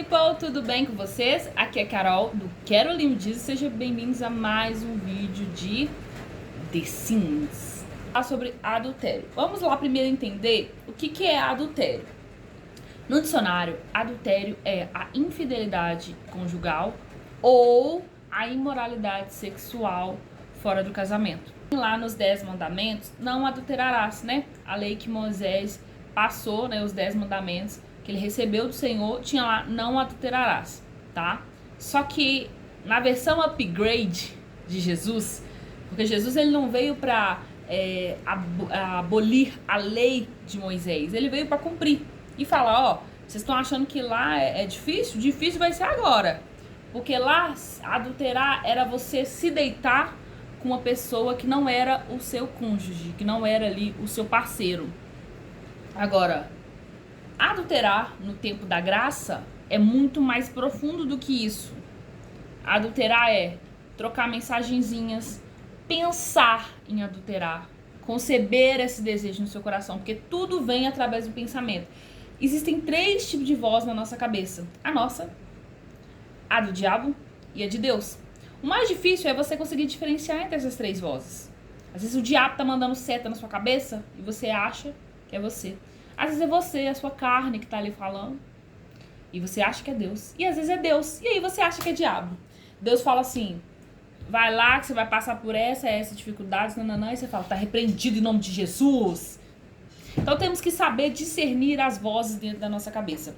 people, tudo bem com vocês? Aqui é Carol do Quero Lindo Diz e sejam bem-vindos a mais um vídeo de The Sims. Sobre adultério. Vamos lá primeiro entender o que é adultério. No dicionário, adultério é a infidelidade conjugal ou a imoralidade sexual fora do casamento. Lá nos 10 mandamentos, não adulterarás, né? A lei que Moisés passou, né, os 10 mandamentos que ele recebeu do Senhor, tinha lá, não adulterarás, tá? Só que na versão upgrade de Jesus, porque Jesus ele não veio para abolir a lei de Moisés, ele veio para cumprir e falar, ó, vocês estão achando que lá é difícil? Difícil vai ser agora, porque lá adulterar era você se deitar com uma pessoa que não era o seu cônjuge, que não era ali o seu parceiro. Agora, adulterar no tempo da graça é muito mais profundo do que isso. Adulterar é trocar mensagenzinhas, pensar em adulterar, conceber esse desejo no seu coração, porque tudo vem através do pensamento. Existem 3 tipos de voz na nossa cabeça. A nossa, a do diabo e a de Deus. O mais difícil é você conseguir diferenciar entre essas 3 vozes. Às vezes o diabo tá mandando seta na sua cabeça e você acha que é você. Às vezes é você, a sua carne que tá ali falando. E você acha que é Deus. E às vezes é Deus. E aí você acha que é diabo. Deus fala assim, vai lá que você vai passar por essa dificuldade, nananã. E você fala, tá repreendido em nome de Jesus. Então temos que saber discernir as vozes dentro da nossa cabeça.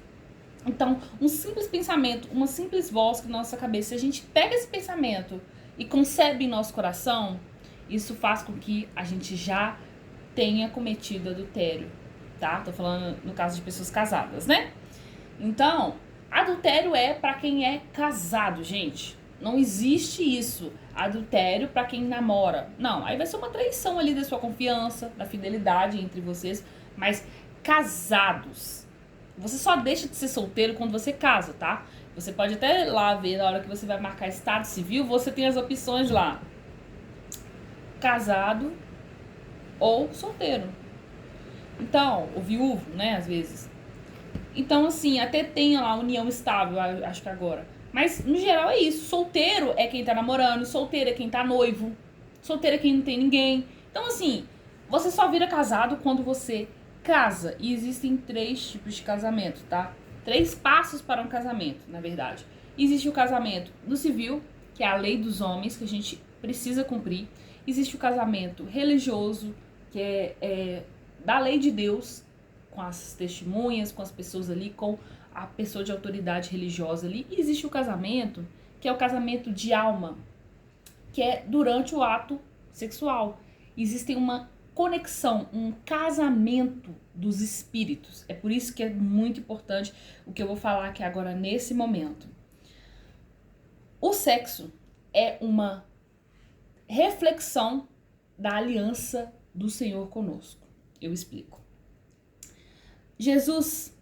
Então, um simples pensamento, uma simples voz na nossa cabeça, se a gente pega esse pensamento e concebe em nosso coração, isso faz com que a gente já tenha cometido adultério. Tá? Tô falando no caso de pessoas casadas, né? Então, adultério é pra quem é casado, gente. Não existe isso. Adultério pra quem namora. Não, aí vai ser uma traição ali da sua confiança, da fidelidade entre vocês. Mas casados, você só deixa de ser solteiro quando você casa, tá? Você pode até lá ver, na hora que você vai marcar estado civil, você tem as opções lá. Casado ou solteiro. Então, o viúvo, né, às vezes. Então, assim, até tem lá união estável, acho que agora. Mas, no geral, é isso. Solteiro é quem tá namorando, solteiro é quem tá noivo, solteiro é quem não tem ninguém. Então, assim, você só vira casado quando você casa. E existem 3 tipos de casamento, tá? 3 passos para um casamento, na verdade. Existe o casamento no civil, que é a lei dos homens, que a gente precisa cumprir. Existe o casamento religioso, que é da lei de Deus, com as testemunhas, com as pessoas ali, com a pessoa de autoridade religiosa ali. E existe o casamento, que é o casamento de alma, que é durante o ato sexual. Existe uma conexão, um casamento dos espíritos. É por isso que é muito importante o que eu vou falar aqui agora nesse momento. O sexo é uma reflexão da aliança do Senhor conosco. Eu explico. Jesus,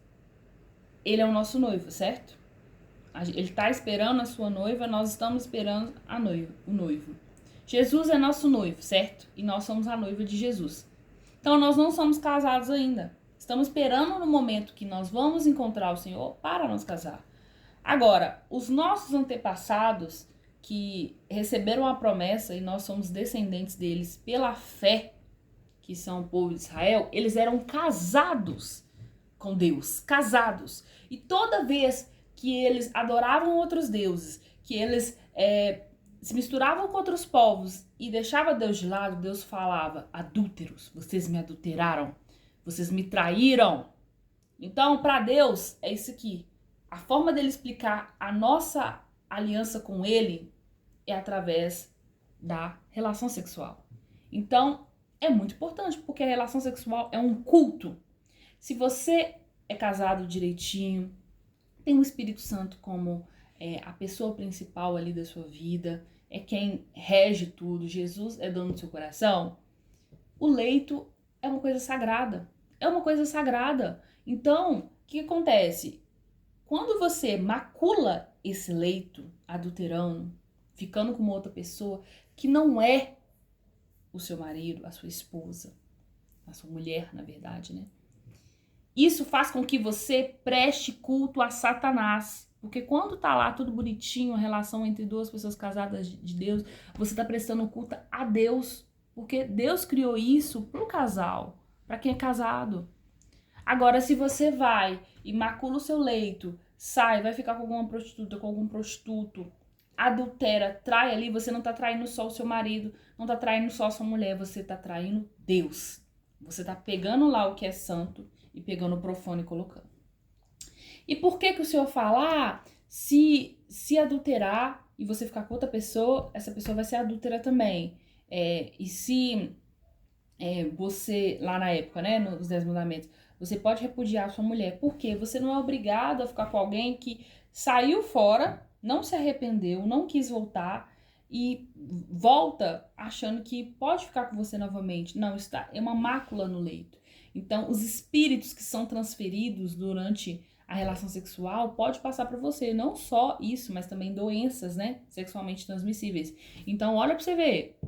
ele é o nosso noivo, certo? Ele está esperando a sua noiva, nós estamos esperando o noivo. Jesus é nosso noivo, certo? E nós somos a noiva de Jesus. Então nós não somos casados ainda. Estamos esperando no momento que nós vamos encontrar o Senhor para nos casar. Agora, os nossos antepassados que receberam a promessa e nós somos descendentes deles pela fé, que são o povo de Israel, eles eram casados com Deus, casados. E toda vez que eles adoravam outros deuses, que eles se misturavam com outros povos e deixavam Deus de lado, Deus falava, adúlteros, vocês me adulteraram, vocês me traíram. Então, para Deus, é isso aqui. A forma dele explicar a nossa aliança com ele é através da relação sexual. Então, é muito importante, porque a relação sexual é um culto. Se você é casado direitinho, tem o Espírito Santo como a pessoa principal ali da sua vida, é quem rege tudo, Jesus é dono do seu coração, o leito é uma coisa sagrada. É uma coisa sagrada. Então, o que acontece? Quando você macula esse leito adulterando, ficando com uma outra pessoa que não é o seu marido, a sua esposa, a sua mulher, na verdade, né? Isso faz com que você preste culto a Satanás, Porque quando tá lá tudo bonitinho, a relação entre duas pessoas casadas de Deus, você tá prestando culto a Deus. Porque Deus criou isso pro casal, pra quem é casado. Agora, se você vai e macula o seu leito, sai, vai ficar com alguma prostituta, com algum prostituto, adultera, trai ali, você não tá traindo só o seu marido, não tá traindo só a sua mulher, você tá traindo Deus. Você tá pegando lá o que é santo e pegando o profano e colocando. E por que o Senhor fala, se adulterar e você ficar com outra pessoa, essa pessoa vai ser adúltera também. E se você, lá na época, né, nos 10 mandamentos, você pode repudiar a sua mulher. Por quê? Você não é obrigado a ficar com alguém que saiu fora, não se arrependeu, não quis voltar e volta achando que pode ficar com você novamente. Não, é uma mácula no leito. Então, os espíritos que são transferidos durante a relação sexual pode passar para você. Não só isso, mas também doenças, né, sexualmente transmissíveis. Então, olha para você ver.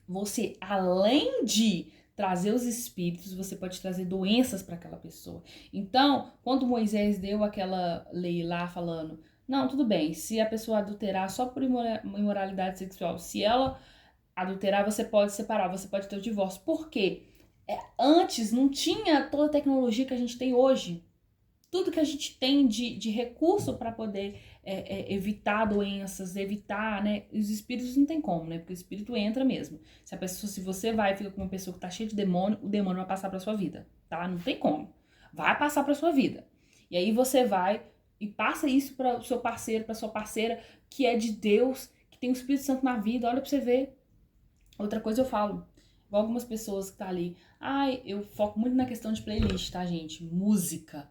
Você, além de trazer os espíritos, você pode trazer doenças para aquela pessoa. Então, quando Moisés deu aquela lei lá falando, não, tudo bem, se a pessoa adulterar só por imoralidade sexual, se ela adulterar, você pode separar, você pode ter o divórcio. Por quê? Antes não tinha toda a tecnologia que a gente tem hoje. Tudo que a gente tem de recurso para poder evitar doenças, evitar, né? Os espíritos não tem como, né? Porque o espírito entra mesmo. Se você vai e fica com uma pessoa que tá cheia de demônio, o demônio vai passar pra sua vida, tá? Não tem como. Vai passar pra sua vida. E aí você vai e passa isso para o seu parceiro, pra sua parceira, que é de Deus, que tem o Espírito Santo na vida. Olha pra você ver. Outra coisa eu falo, igual algumas pessoas que tá ali. Eu foco muito na questão de playlist, tá, gente? Música.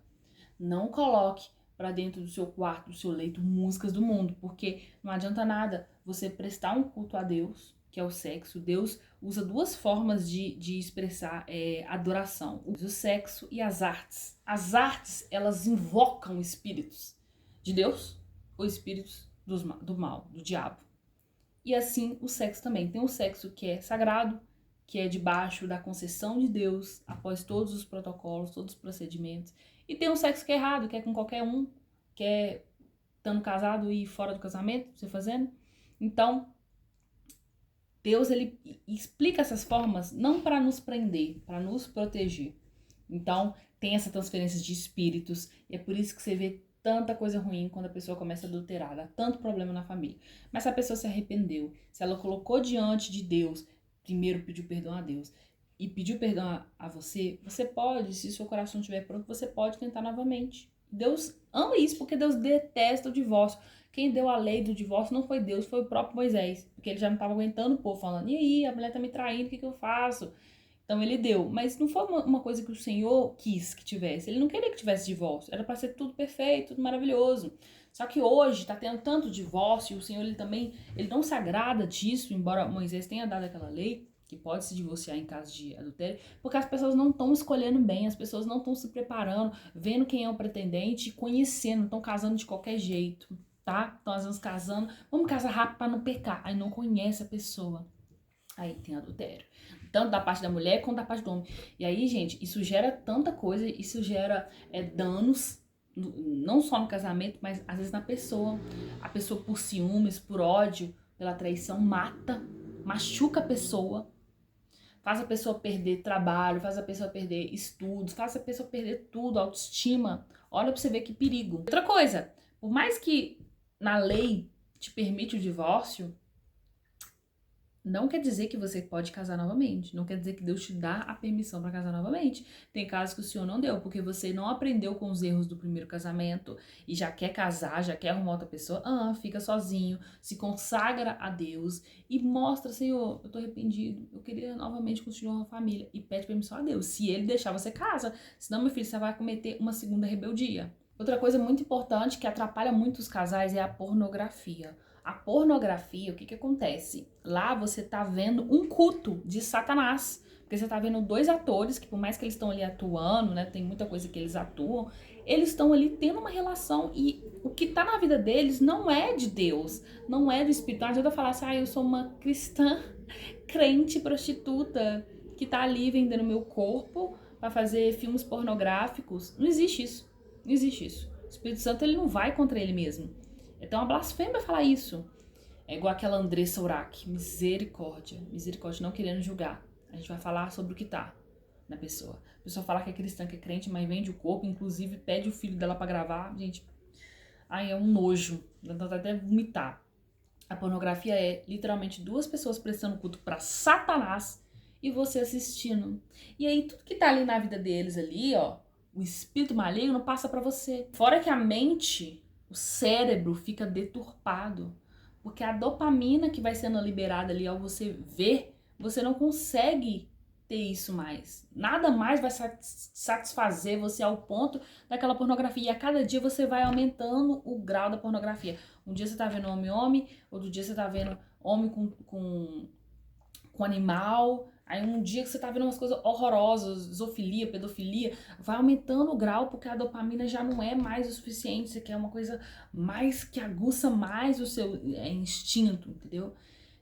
Não coloque para dentro do seu quarto, do seu leito, músicas do mundo, porque não adianta nada você prestar um culto a Deus, que é o sexo. Deus usa duas formas de expressar adoração: o sexo e as artes. As artes, elas invocam espíritos de Deus ou espíritos do mal, do diabo. E assim o sexo também. Tem o sexo que é sagrado, que é debaixo da concessão de Deus, após todos os protocolos, todos os procedimentos. E tem um sexo que é errado, que é com qualquer um, que é estando casado e fora do casamento, você fazendo. Então, Deus, ele explica essas formas não para nos prender, para nos proteger. Então, tem essa transferência de espíritos, e é por isso que você vê tanta coisa ruim quando a pessoa começa a adulterar, dá tanto problema na família. Mas se a pessoa se arrependeu, se ela colocou diante de Deus, primeiro pediu perdão a Deus, e pediu perdão a você, você pode, se o seu coração estiver pronto, você pode tentar novamente. Deus ama isso, porque Deus detesta o divórcio. Quem deu a lei do divórcio não foi Deus, foi o próprio Moisés, porque ele já não estava aguentando o povo falando, e aí, a mulher tá me traindo, o que eu faço? Então ele deu, mas não foi uma coisa que o Senhor quis que tivesse. Ele não queria que tivesse divórcio, era para ser tudo perfeito, tudo maravilhoso. Só que hoje tá tendo tanto divórcio, e o Senhor ele não se agrada disso, embora Moisés tenha dado aquela lei, que pode se divorciar em caso de adultério, porque as pessoas não estão escolhendo bem, as pessoas não estão se preparando, vendo quem é o pretendente e conhecendo, estão casando de qualquer jeito, tá? Estão às vezes casando, vamos casar rápido para não pecar, aí não conhece a pessoa. Aí tem adultério. Tanto da parte da mulher quanto da parte do homem. E aí, gente, isso gera tanta coisa, isso gera danos, não só no casamento, mas às vezes na pessoa. A pessoa por ciúmes, por ódio, pela traição, machuca a pessoa, faz a pessoa perder trabalho, faz a pessoa perder estudos, faz a pessoa perder tudo, autoestima. Olha pra você ver que perigo. Outra coisa, por mais que na lei te permite o divórcio, não quer dizer que você pode casar novamente. Não quer dizer que Deus te dá a permissão para casar novamente. Tem casos que o Senhor não deu, porque você não aprendeu com os erros do primeiro casamento e já quer casar, já quer arrumar outra pessoa. Fica sozinho, se consagra a Deus e mostra, Senhor, eu tô arrependido, eu queria novamente continuar uma família. E pede permissão a Deus. Se ele deixar, você casa. Senão, meu filho, você vai cometer uma segunda rebeldia. Outra coisa muito importante que atrapalha muito os casais é a pornografia. A pornografia, o que acontece? Lá você tá vendo um culto de Satanás. Porque você tá vendo dois atores que, por mais que eles estão ali atuando, né? Tem muita coisa que eles atuam, eles estão ali tendo uma relação. E o que tá na vida deles não é de Deus, não é do Espírito. Não adianta falar assim, eu sou uma cristã, crente, prostituta, que tá ali vendendo meu corpo pra fazer filmes pornográficos. Não existe isso. Não existe isso. O Espírito Santo, ele não vai contra ele mesmo. Então, é uma blasfêmia falar isso. É igual aquela Andressa Urach. Misericórdia. Misericórdia, não querendo julgar. A gente vai falar sobre o que tá na pessoa. A pessoa fala que é cristã, que é crente, mas vende o corpo, inclusive pede o filho dela pra gravar. Gente, ai, é um nojo. Dá vontade até vomitar. A pornografia é literalmente duas pessoas prestando culto pra Satanás e você assistindo. E aí tudo que tá ali na vida deles ali, ó, o espírito maligno passa pra você. Fora que a mente, o cérebro fica deturpado, porque a dopamina que vai sendo liberada ali ao você ver, você não consegue ter isso mais. Nada mais vai satisfazer você ao ponto daquela pornografia. E a cada dia você vai aumentando o grau da pornografia. Um dia você tá vendo homem-homem, outro dia você tá vendo homem com animal. Aí um dia que você tá vendo umas coisas horrorosas, zoofilia, pedofilia, vai aumentando o grau porque a dopamina já não é mais o suficiente. Você quer uma coisa mais que aguça mais o seu instinto, entendeu?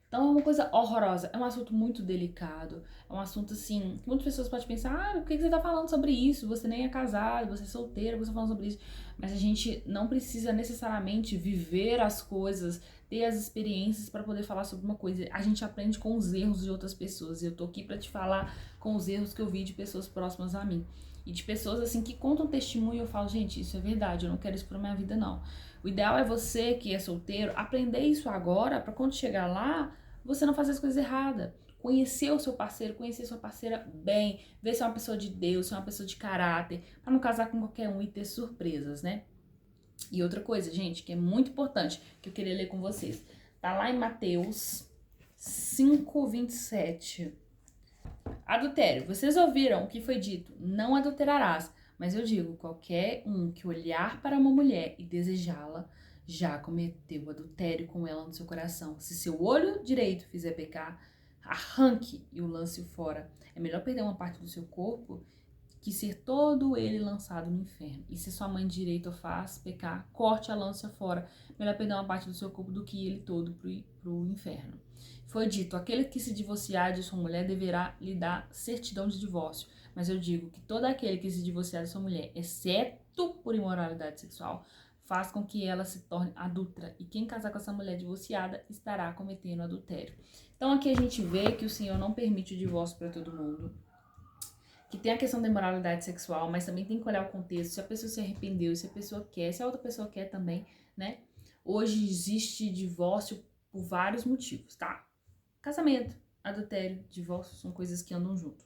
Então é uma coisa horrorosa, é um assunto muito delicado, é um assunto assim, que muitas pessoas podem pensar, ah, por que você tá falando sobre isso? Você nem é casado, você é solteiro, você tá falando sobre isso. Mas a gente não precisa necessariamente viver as coisas, ter as experiências para poder falar sobre uma coisa. A gente aprende com os erros de outras pessoas, e eu tô aqui para te falar com os erros que eu vi de pessoas próximas a mim. E de pessoas assim que contam testemunho e eu falo, gente, isso é verdade, eu não quero isso pra minha vida não. O ideal é você que é solteiro aprender isso agora para quando chegar lá, você não fazer as coisas erradas. Conhecer o seu parceiro, conhecer sua parceira bem, ver se é uma pessoa de Deus, se é uma pessoa de caráter, para não casar com qualquer um e ter surpresas, né? E outra coisa, gente, que é muito importante, que eu queria ler com vocês. Tá lá em Mateus 5:27. Adultério. Vocês ouviram o que foi dito? Não adulterarás. Mas eu digo, qualquer um que olhar para uma mulher e desejá-la, já cometeu adultério com ela no seu coração. Se seu olho direito fizer pecar, arranque e o lance fora. É melhor perder uma parte do seu corpo que ser todo ele lançado no inferno. E se sua mãe direita faz pecar, corte a lança fora. Melhor perder uma parte do seu corpo do que ele todo pro inferno. Foi dito, aquele que se divorciar de sua mulher deverá lhe dar certidão de divórcio. Mas eu digo que todo aquele que se divorciar de sua mulher, exceto por imoralidade sexual, faz com que ela se torne adúltera. E quem casar com essa mulher divorciada estará cometendo adultério. Então aqui a gente vê que o Senhor não permite o divórcio para todo mundo. Que tem a questão da imoralidade sexual, mas também tem que olhar o contexto, se a pessoa se arrependeu, se a pessoa quer, se a outra pessoa quer também, né? Hoje existe divórcio por vários motivos, tá? Casamento, adultério, divórcio são coisas que andam junto.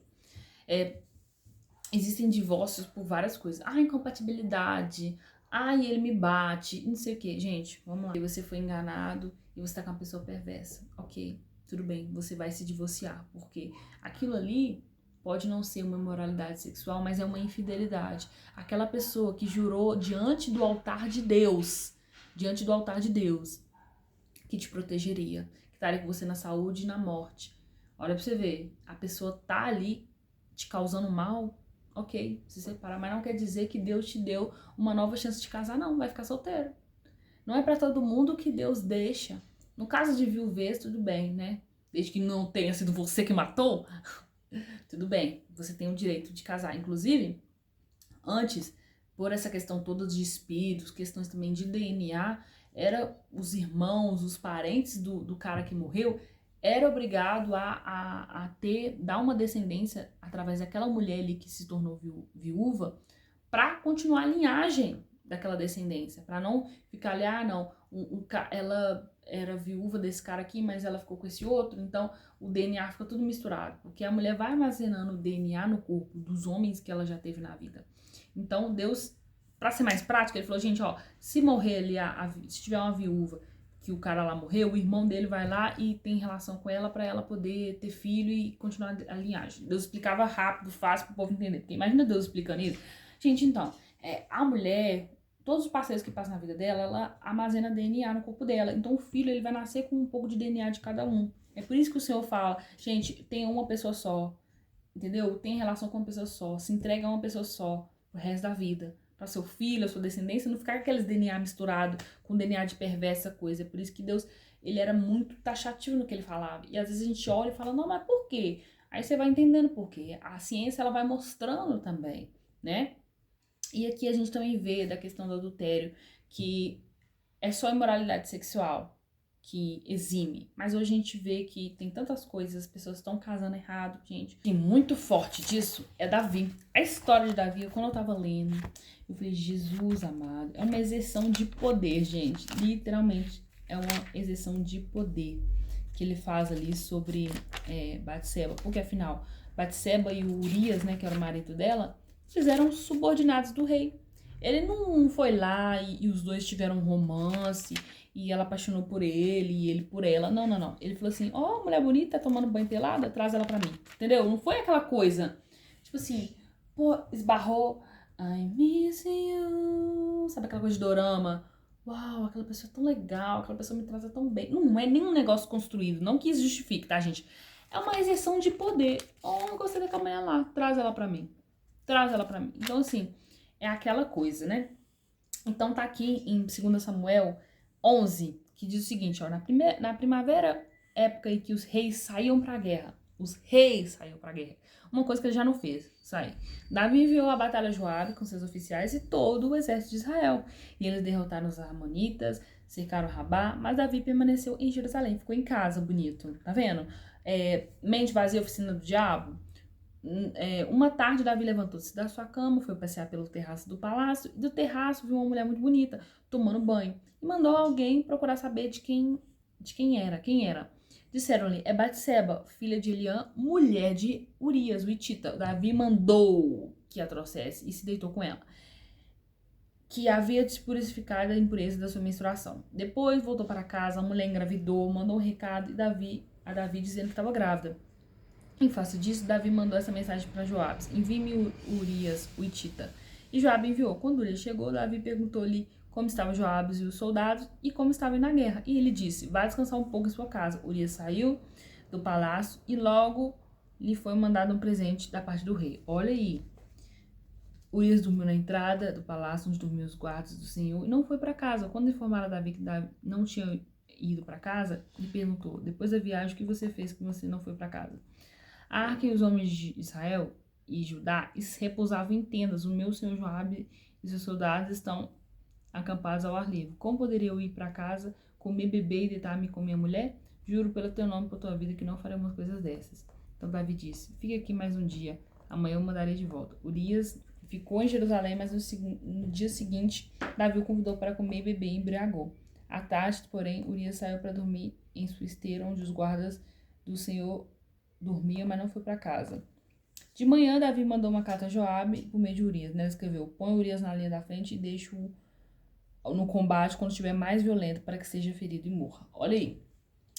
Existem divórcios por várias coisas. Ah, incompatibilidade. Ah, ele me bate, não sei o que. Gente, vamos lá. Você foi enganado e você tá com uma pessoa perversa. Ok, tudo bem, você vai se divorciar, porque aquilo ali pode não ser uma imoralidade sexual, mas é uma infidelidade. Aquela pessoa que jurou diante do altar de Deus, que te protegeria, que estaria com você na saúde e na morte. Olha pra você ver, a pessoa tá ali te causando mal, ok, se separar, mas não quer dizer que Deus te deu uma nova chance de casar, não, vai ficar solteiro. Não é pra todo mundo que Deus deixa. No caso de viuvez, tudo bem, né? Desde que não tenha sido você que matou, tudo bem, você tem o direito de casar. Inclusive, antes, por essa questão toda de espíritos, questões também de DNA, era os irmãos, os parentes do cara que morreu, era obrigado a dar uma descendência através daquela mulher ali que se tornou viúva, para continuar a linhagem daquela descendência, para não ficar ali, ah, não, ela era viúva desse cara aqui, mas ela ficou com esse outro, então o DNA fica tudo misturado, porque a mulher vai armazenando o DNA no corpo dos homens que ela já teve na vida. Então Deus, para ser mais prático, ele falou, gente, ó, se morrer ali, se tiver uma viúva que o cara lá morreu, o irmão dele vai lá e tem relação com ela para ela poder ter filho e continuar a linhagem. Deus explicava rápido, fácil pro povo entender, porque imagina Deus explicando isso. Gente, então, a mulher, todos os parceiros que passam na vida dela, ela armazena DNA no corpo dela. Então o filho, ele vai nascer com um pouco de DNA de cada um. É por isso que o Senhor fala, gente, tem uma pessoa só, entendeu? Tem relação com uma pessoa só, se entrega a uma pessoa só pro resto da vida. Para seu filho, a sua descendência, não ficar com aqueles DNA misturado com DNA de perversa coisa. É por isso que Deus, ele era muito taxativo no que ele falava. E às vezes a gente olha e fala, não, mas por quê? Aí você vai entendendo por quê. A ciência, ela vai mostrando também, né? E aqui a gente também vê da questão do adultério, que é só imoralidade sexual que exime. Mas hoje a gente vê que tem tantas coisas, as pessoas estão casando errado, gente. E muito forte disso é Davi. A história de Davi, quando eu tava lendo, eu falei, Jesus amado, é uma exerção de poder, gente. Literalmente, é uma exerção de poder que ele faz ali sobre Batseba. Porque afinal, Batseba e o Urias, né, que era o marido dela, fizeram subordinados do rei. Ele não foi lá e os dois tiveram um romance e ela apaixonou por ele e ele por ela. Não, não, não. Ele falou assim, ó, mulher bonita, tomando banho pelada, traz ela pra mim. Entendeu? Não foi aquela coisa, tipo assim, pô, esbarrou, I miss you. Sabe aquela coisa de dorama? Uau, aquela pessoa é tão legal, aquela pessoa me trata tão bem. Não é nenhum negócio construído, não que isso justifique, tá, gente? É uma exerção de poder. Oh, eu gostei daquela mulher lá, traz ela pra mim. Traz ela pra mim. Então, assim, é aquela coisa, né? Então tá aqui em 2 Samuel 11, que diz o seguinte, ó, na primavera, época em que os reis saíam pra guerra. Os reis saíam pra guerra. Uma coisa que ele já não fez, sair. Davi enviou a batalha a Joabe com seus oficiais e todo o exército de Israel. E eles derrotaram os amonitas, cercaram Rabá, mas Davi permaneceu em Jerusalém, ficou em casa, bonito, tá vendo? Mente vazia, oficina do diabo. Uma tarde, Davi levantou-se da sua cama, foi passear pelo terraço do palácio, e do terraço viu uma mulher muito bonita, tomando banho, e mandou alguém procurar saber de quem era. Disseram-lhe, é Batseba, filha de Eliã, mulher de Urias, o Hitita. Davi mandou que a trouxesse e se deitou com ela, que havia despurificado a impureza da sua menstruação. Depois voltou para casa, a mulher engravidou, mandou um recado a Davi dizendo que estava grávida. Em face disso, Davi mandou essa mensagem para Joabe: envie-me Urias, o Hitita. E Joabe enviou. Quando Urias chegou, Davi perguntou-lhe como estavam Joabe e os soldados e como estavam na guerra. E ele disse: vá descansar um pouco em sua casa. Urias saiu do palácio e logo lhe foi mandado um presente da parte do rei. Olha aí. Urias dormiu na entrada do palácio, onde dormiam os guardas do Senhor, e não foi para casa. Quando informaram a Davi que Davi não tinha ido para casa, ele perguntou: depois da viagem, o que você fez que você não foi para casa? A arca e os homens de Israel e Judá repousavam em tendas. O meu senhor Joabe e seus soldados estão acampados ao ar livre. Como poderia eu ir para casa, comer, beber e deitar-me com minha mulher? Juro pelo teu nome e por tua vida que não faremos coisas dessas. Então Davi disse: fique aqui mais um dia, amanhã eu mandarei de volta. Urias ficou em Jerusalém, mas no dia seguinte Davi o convidou para comer, beber e embriagou. À tarde, porém, Urias saiu para dormir em sua esteira, onde os guardas do Senhor dormia, mas não foi para casa. De manhã, Davi mandou uma carta a Joabe por meio de Urias. Ele escreveu: põe Urias na linha da frente e deixe-o no combate quando estiver mais violento para que seja ferido e morra. Olha aí.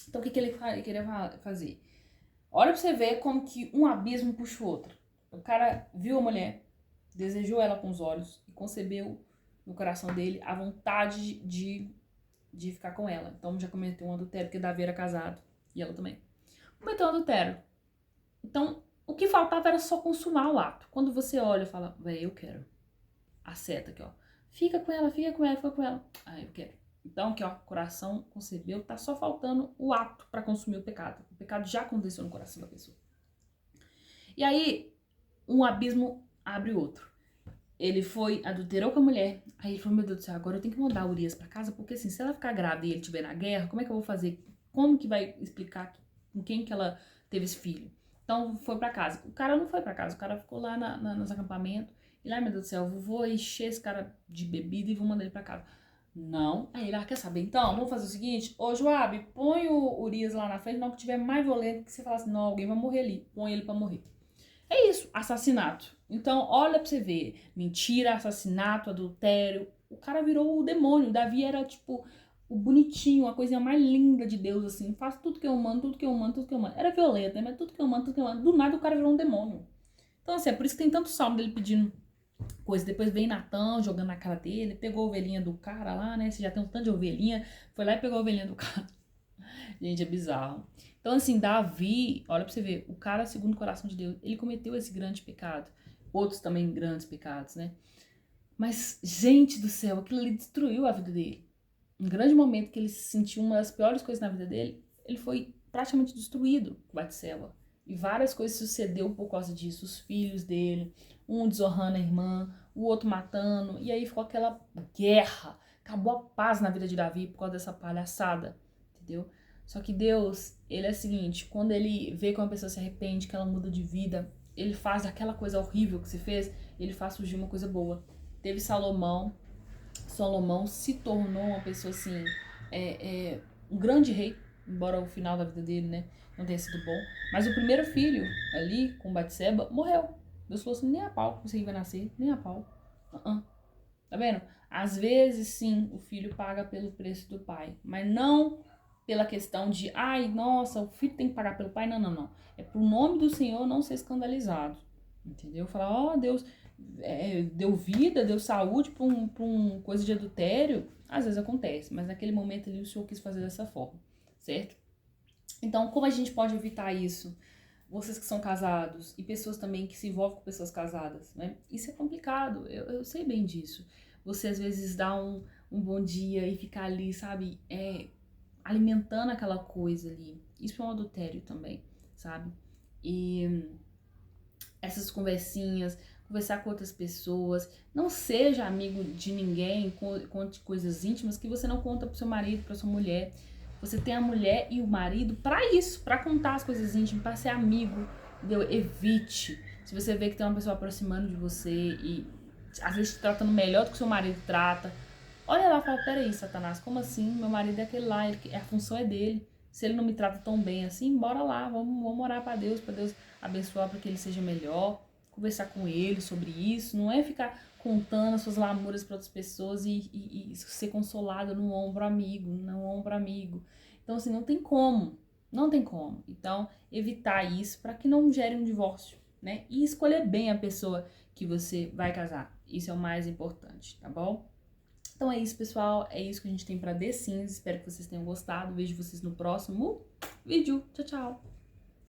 Então, o que ele queria fazer? Olha pra você ver como que um abismo puxa o outro. O cara viu a mulher, desejou ela com os olhos e concebeu no coração dele a vontade de ficar com ela. Então, já cometeu um adultério, porque Davi era casado e ela também. Cometeu um adultério. Então, o que faltava era só consumar o ato. Quando você olha e fala, véi, eu quero. Acerta aqui, ó. Fica com ela, fica com ela, fica com ela. Ah, eu quero. Então, aqui, ó, coração concebeu, tá só faltando o ato para consumir o pecado. O pecado já aconteceu no coração da pessoa. E aí, um abismo abre outro. Ele foi, adulterou com a mulher. Aí ele falou, meu Deus do céu, agora eu tenho que mandar a Urias pra casa, porque assim, se ela ficar grávida e ele estiver na guerra, como é que eu vou fazer? Como que vai explicar com quem que ela teve esse filho? Então, foi pra casa. O cara não foi pra casa, o cara ficou lá nos acampamentos. E lá, meu Deus do céu, eu vou encher esse cara de bebida e vou mandar ele pra casa. Não. Aí ele, quer saber? Então, vamos fazer o seguinte. Ô, Joabe, põe o Urias lá na frente, não que tiver mais violento, que você fala assim, não, alguém vai morrer ali. Põe ele pra morrer. É isso, assassinato. Então, olha pra você ver. Mentira, assassinato, adultério. O cara virou o demônio. Davi era, tipo, o bonitinho, a coisinha mais linda de Deus, assim. Faz tudo que eu mando, tudo que eu mando, tudo que eu mando. Era violento, né? Mas tudo que eu mando, tudo que eu mando. Do nada o cara virou um demônio. Então, assim, é por isso que tem tanto salmo dele pedindo coisa. Depois vem Natan jogando na cara dele. Pegou a ovelhinha do cara lá, né? Você já tem um tanto de ovelhinha. Foi lá e pegou a ovelhinha do cara. Gente, é bizarro. Então, assim, Davi, olha pra você ver, o cara segundo o coração de Deus, ele cometeu esse grande pecado. Outros também grandes pecados, né? Mas, gente do céu, aquilo ali destruiu a vida dele. Um grande momento que ele sentiu uma das piores coisas na vida dele, ele foi praticamente destruído com Batseba. E várias coisas sucedeu por causa disso. Os filhos dele, um desonrando a irmã, o outro matando. E aí ficou aquela guerra. Acabou a paz na vida de Davi por causa dessa palhaçada, entendeu? Só que Deus, ele é o seguinte, quando ele vê que uma pessoa se arrepende, que ela muda de vida, ele faz aquela coisa horrível que se fez, ele faz surgir uma coisa boa. Teve Salomão se tornou uma pessoa assim, um grande rei, embora o final da vida dele, né, não tenha sido bom. Mas o primeiro filho ali, com Batseba, morreu. Deus falou assim, nem a pau você vai nascer, nem a pau. Tá vendo? Às vezes, sim, o filho paga pelo preço do pai, mas não pela questão de, ai, nossa, o filho tem que pagar pelo pai. Não, não, não. É pro nome do Senhor não ser escandalizado. Entendeu? Falar, ó, Deus deu vida, deu saúde pra um coisa de adultério. Às vezes acontece, mas naquele momento ali o Senhor quis fazer dessa forma, certo? Então, como a gente pode evitar isso? Vocês que são casados e pessoas também que se envolvem com pessoas casadas, né? Isso é complicado, eu sei bem disso. Você às vezes dá um bom dia e ficar ali, sabe, alimentando aquela coisa ali. Isso é um adultério também, sabe? E essas conversinhas, conversar com outras pessoas, não seja amigo de ninguém, conte coisas íntimas que você não conta pro seu marido, pra sua mulher. Você tem a mulher e o marido para isso, para contar as coisas íntimas, para ser amigo, entendeu? Evite. Se você vê que tem uma pessoa aproximando de você e às vezes te tratando melhor do que o seu marido trata, olha lá e fala, peraí, Satanás, como assim? Meu marido é aquele lá, a função é dele. Se ele não me trata tão bem assim, bora lá, vamos orar para Deus abençoar para que ele seja melhor, conversar com ele sobre isso, não é ficar contando as suas lamúrias para outras pessoas e ser consolado no ombro amigo, no ombro amigo. Então, assim, não tem como. Então, evitar isso para que não gere um divórcio, né? E escolher bem a pessoa que você vai casar. Isso é o mais importante, tá bom? Então é isso, pessoal. É isso que a gente tem para The Sims. Espero que vocês tenham gostado. Vejo vocês no próximo vídeo. Tchau, tchau!